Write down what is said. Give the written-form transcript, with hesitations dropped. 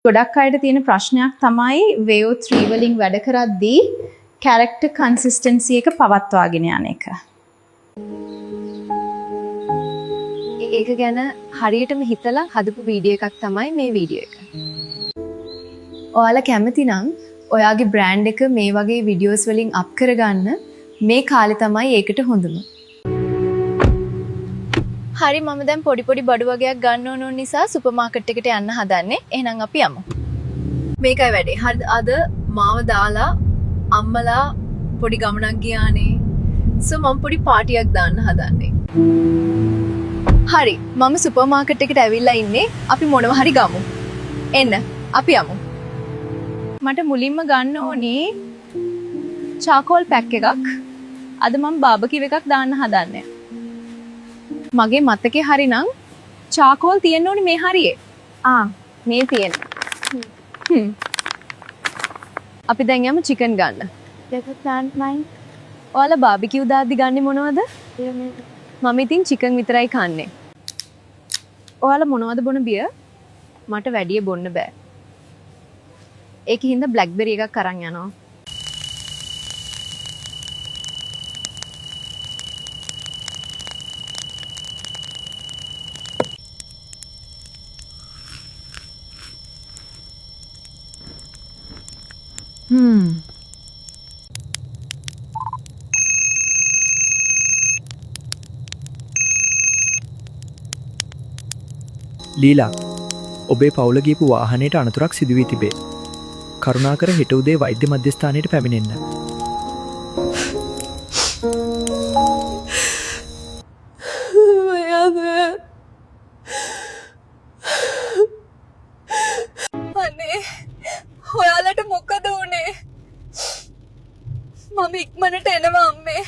ගොඩක් අයට තියෙන ප්‍රශ්නයක් තමයි VO3 වලින් වැඩ කරද්දී character consistency එක පවත්වාගෙන යන එක. ඒක ගැන හරියටම හිතලා හදපු වීඩියෝ එකක් තමයි මේ වීඩියෝ එක. ඔයාලා කැමති නම් ඔයාගේ බ්‍රෑන්ඩ් එක මේ වගේ වීඩියෝස් වලින් අප් කරගන්න මේ කාලේ තමයි ඒකට හොඳම. හරි මම දැන් පොඩි බඩු වගේක් ගන්න ඕන නිසා සුපර් මාකට් එකට යන්න හදන්නේ. එහෙනම් අපි යමු. මේකයි වැඩේ. හරිද? අද මාව දාලා අම්මලා පොඩි ගමනක් ගියානේ. මම පොඩි පාටියක් දාන්න හදන්නේ. හරි මම සුපර් මාකට් එකට ඇවිල්ලා ඉන්නේ. අපි මොනවා හරි ගමු. එන්න අපි යමු. මට මුලින්ම ගන්න ඕනේ චාකෝල් පැක් එකක්. අද මම බාබකිව් එකක් දාන්න හදන්නේ. මගේ මතකේ හරිනම් චාකෝල් තියෙන්න ඕනේ මේ හරියේ. මේ තියෙන. අපි දැන් යමු චිකන් ගන්න. ඔයාලා බාබිකිව් දාද්දි ගන්නේ මොනවද? මම ඉතින් චිකන් විතරයි කන්නේ. ඔයාලා මොනවද බොන බියර්? මට වැඩිය බොන්න බෑ. ඒකින්ද බ්ලැක්බෙරි එකක් අරන් යනවා. ලීලා ඔබේ පවුල ගියපු වාහනයට අනතුරක් සිදු වී තිබේ. කරුණාකර හෙට උදේ වෛද්‍ය මධ්‍යස්ථානයට පැමිණෙන්න. අනේ ඔයාලට මොකද උනේ? මම ඉක්මනට එනවා අම්මේ.